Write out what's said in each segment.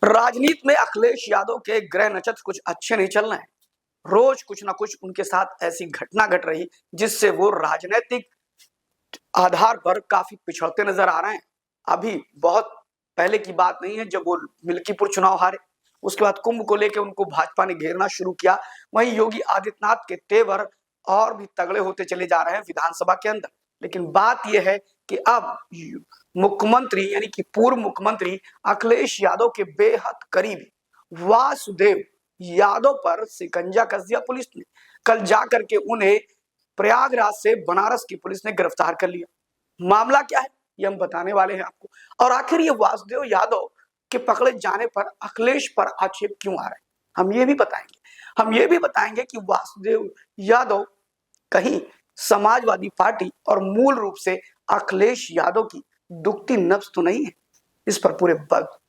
राजनीति में अखिलेश यादव के ग्रह नक्षत्र कुछ अच्छे नहीं चल रहे हैं। रोज कुछ ना कुछ उनके साथ ऐसी घटना घट रही जिससे वो राजनीतिक आधार पर काफी पिछड़ते नजर आ रहे हैं। अभी बहुत पहले की बात नहीं है जब वो मिल्कीपुर चुनाव हारे, उसके बाद कुंभ को लेकर उनको भाजपा ने घेरना शुरू किया। वहीं योगी आदित्यनाथ के तेवर और भी तगड़े होते चले जा रहे हैं विधानसभा के अंदर। लेकिन बात यह है कि अब मुख्यमंत्री यानी कि पूर्व मुख्यमंत्री अखिलेश यादव के बेहद करीबी वासुदेव यादव पर शिकंजा कस दिया पुलिस ने। कल जाकर के उन्हें प्रयागराज से बनारस की पुलिस ने गिरफ्तार कर लिया। मामला क्या है ये हम बताने वाले हैं आपको, और आखिर ये वासुदेव यादव के पकड़े जाने पर अखिलेश पर आक्षेप क्यों आ रहे हैं हम ये भी बताएंगे कि वासुदेव यादव कहीं समाजवादी पार्टी और मूल रूप से अखिलेश यादव की दुखती नब्ज तो नहीं है। इस पर पूरे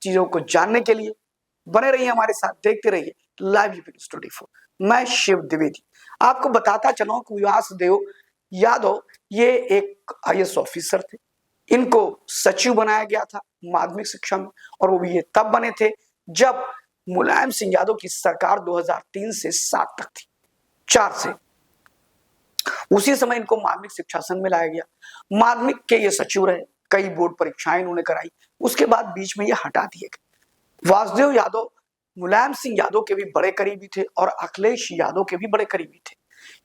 चीजों को जानने के लिए बने रहिए हमारे साथ, देखते रहिए लाइव यूपी 24। मैं शिव द्विवेदी आपको बताता चलूं कि वासुदेव यादव ये एक आईएएस ऑफिसर थे। इनको सचिव बनाया गया था माध्यमिक शिक्षा में, और वो भी ये तब बने थे जब मुलायम सिंह यादव की सरकार 2003 से 7 तक थी, 4 से। उसी समय इनको माध्यमिक शिक्षा संघ में लाया गया। माध्यमिक के ये सचिव रहे, कई बोर्ड परीक्षाएं इन्होंने कराई, उसके बाद बीच में ये हटा दिए गए। वासुदेव यादव मुलायम सिंह यादव के भी बड़े करीबी थे और अखिलेश यादव के भी बड़े करीबी थे।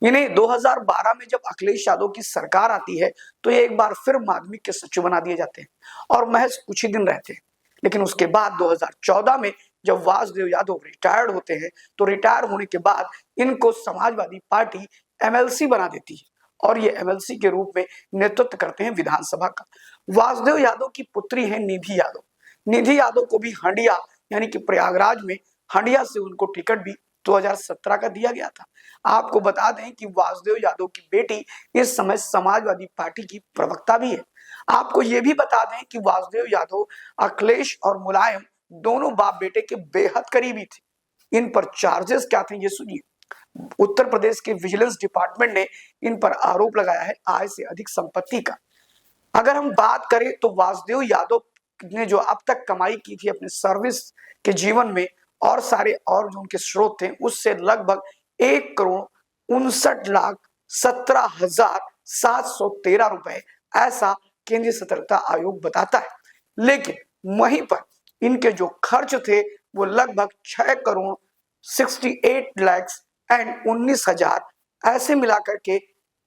इन्हें 2012 में जब अखिलेश यादव की सरकार आती है तो ये एक बार फिर माध्यमिक के सचिव बना दिए जाते हैं और महज कुछ ही दिन रहते हैं। लेकिन उसके बाद 2014 में जब वासुदेव यादव रिटायर्ड होते हैं तो रिटायर होने के बाद इनको समाजवादी पार्टी एमएलसी बना देती है और ये एमएलसी के रूप में नेतृत्व करते हैं विधानसभा का। वासुदेव यादव की पुत्री है निधि यादव। निधि यादव को भी हंडिया यानी कि प्रयागराज में हंडिया से उनको टिकट भी 2017 का दिया गया था। आपको बता दें कि वासुदेव यादव की बेटी इस समय समाजवादी पार्टी की प्रवक्ता भी है। आपको यह भी बता दें कि वासुदेव यादव अखिलेश और मुलायम दोनों बाप बेटे के बेहद करीबी थे। इन पर चार्जेस क्या थे ये सुनिए। उत्तर प्रदेश के विजिलेंस डिपार्टमेंट ने इन पर आरोप लगाया है आय से अधिक संपत्ति का। अगर हम बात करें तो वासुदेव यादव ने जो अब तक कमाई की थी अपने सर्विस के जीवन में और सारे और जो उनके स्रोत थे उससे लगभग 1,59,17,713 रुपए, ऐसा केंद्रीय सतर्कता आयोग बताता है। लेकिन वहीं पर इनके जो खर्च थे वो लगभग 6,68,19,000 ऐसे मिलाकर के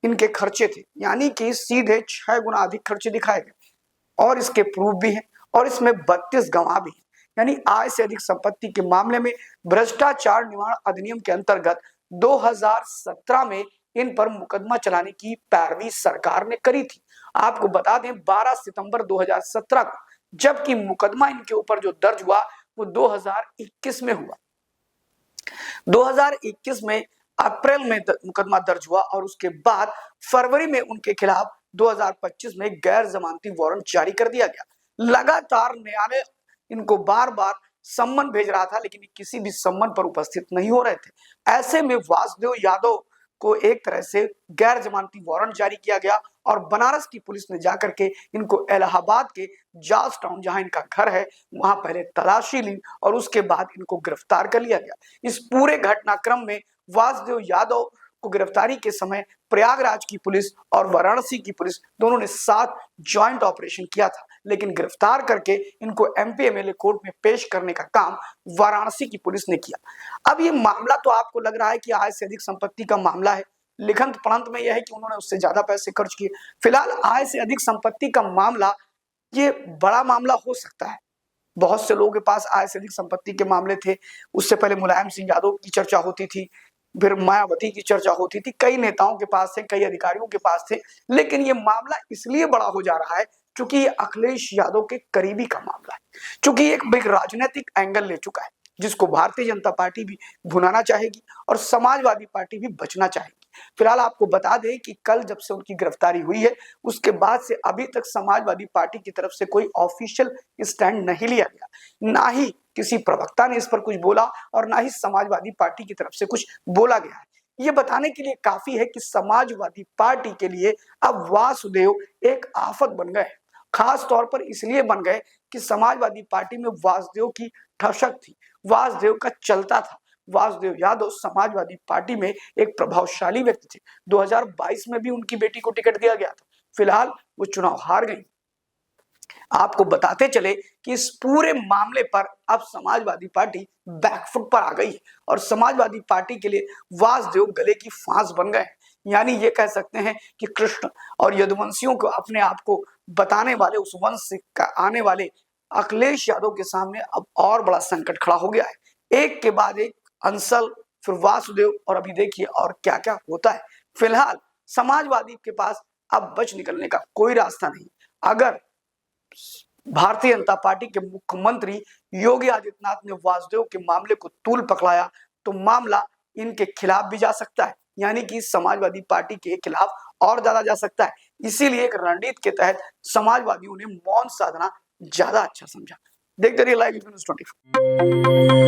इनके खर्चे थे, यानी कि सीधे 6 गुना अधिक खर्चे दिखाए गए। और इसके प्रूफ भी हैं और इसमें 32 गवाह भी हैं। यानी आय से अधिक संपत्ति के मामले में भ्रष्टाचार निवारण अधिनियम के अंतर्गत 2017 में इन पर मुकदमा चलाने की पैरवी सरकार ने करी थी। आपको बता दें 12 सितंबर 2017 को, जबकि मुकदमा इनके ऊपर जो दर्ज हुआ वो 2021 में हुआ। 2021 में अप्रैल में मुकदमा दर्ज हुआ और उसके बाद फरवरी में उनके खिलाफ 2025 में गैर जमानती वारंट जारी कर दिया गया। लगातार न्यायालय इनको बार बार सम्मन भेज रहा था लेकिन किसी भी सम्मन पर उपस्थित नहीं हो रहे थे। ऐसे में वासुदेव यादव को एक तरह से गैर जमानती वारंट जारी किया गया और बनारस की पुलिस ने जाकर के इनको इलाहाबाद के जॉर्ज टाउन जहां इनका घर है वहां पहले तलाशी ली और उसके बाद इनको गिरफ्तार कर लिया गया। इस पूरे घटनाक्रम में वासुदेव यादव को गिरफ्तारी के समय प्रयागराज की पुलिस और वाराणसी की पुलिस दोनों ने साथ ज्वाइंट ऑपरेशन किया था, लेकिन गिरफ्तार करके इनको एमपी एमएलए कोर्ट में पेश करने का काम वाराणसी की पुलिस ने किया। अब ये मामला तो आपको लग रहा है कि आय से अधिक संपत्ति का मामला है, लिखंत पढ़ंत में यह है कि उन्होंने उससे ज्यादा पैसे खर्च किए। फिलहाल आय से अधिक संपत्ति का मामला ये बड़ा मामला हो सकता है। बहुत से लोगों के पास आय से अधिक संपत्ति के मामले थे। उससे पहले मुलायम सिंह यादव की चर्चा होती थी, फिर मायावती की चर्चा होती थी, कई नेताओं के पास थे, कई अधिकारियों के पास थे। लेकिन ये मामला इसलिए बड़ा हो जा रहा है क्योंकि ये अखिलेश यादव के करीबी का मामला है, क्योंकि एक बिग राजनीतिक एंगल ले चुका है जिसको भारतीय जनता पार्टी भी भुनाना चाहेगी और समाजवादी पार्टी भी बचना चाहेगी। फिलहाल आपको बता दें कि कल जब से उनकी गिरफ्तारी हुई है उसके बाद से अभी तक समाजवादी पार्टी की तरफ से कोई ऑफिशियल स्टैंड नहीं लिया गया, ना ही किसी प्रवक्ता ने इस पर कुछ बोला और ना ही समाजवादी पार्टी की तरफ से कुछ बोला गया है। ये बताने के लिए काफी है कि समाजवादी पार्टी के लिए अब वासुदेव एक आफत बन गए, खास तौर पर इसलिए बन गए कि समाजवादी पार्टी में वासुदेव की ठसक थी, वासुदेव का चलता था। वासुदेव यादव समाजवादी पार्टी में एक प्रभावशाली व्यक्ति थे। 2022 में भी उनकी बेटी को टिकट दिया गया था। फिलहाल वो चुनाव हार गई। आपको बताते चले कि इस पूरे मामले पर अब समाजवादी पार्टी बैकफुट पर आ गई है और समाजवादी पार्टी के लिए वासुदेव गले की फांस बन गए। यानी ये कह सकते हैं कि कृष्ण और यदुवंशियों को अपने आप को बताने वाले उस वंश से आने वाले अखिलेश यादव के सामने अब और बड़ा संकट खड़ा हो गया है। एक के बाद एक अंसल, फिर वासुदेव, और अभी देखिए और क्या क्या होता है। फिलहाल समाजवादी के पास अब बच निकलने का कोई रास्ता नहीं। अगर भारतीय जनता पार्टी के मुख्यमंत्री योगी आदित्यनाथ ने वासुदेव के मामले को तूल पकड़ाया तो मामला इनके खिलाफ भी जा सकता है, यानी कि समाजवादी पार्टी के खिलाफ और ज्यादा जा सकता है। इसीलिए एक रणनीति के तहत समाजवादियों ने मौन साधना ज्यादा अच्छा समझा। देखते रहिए लाइव न्यूज़ 24।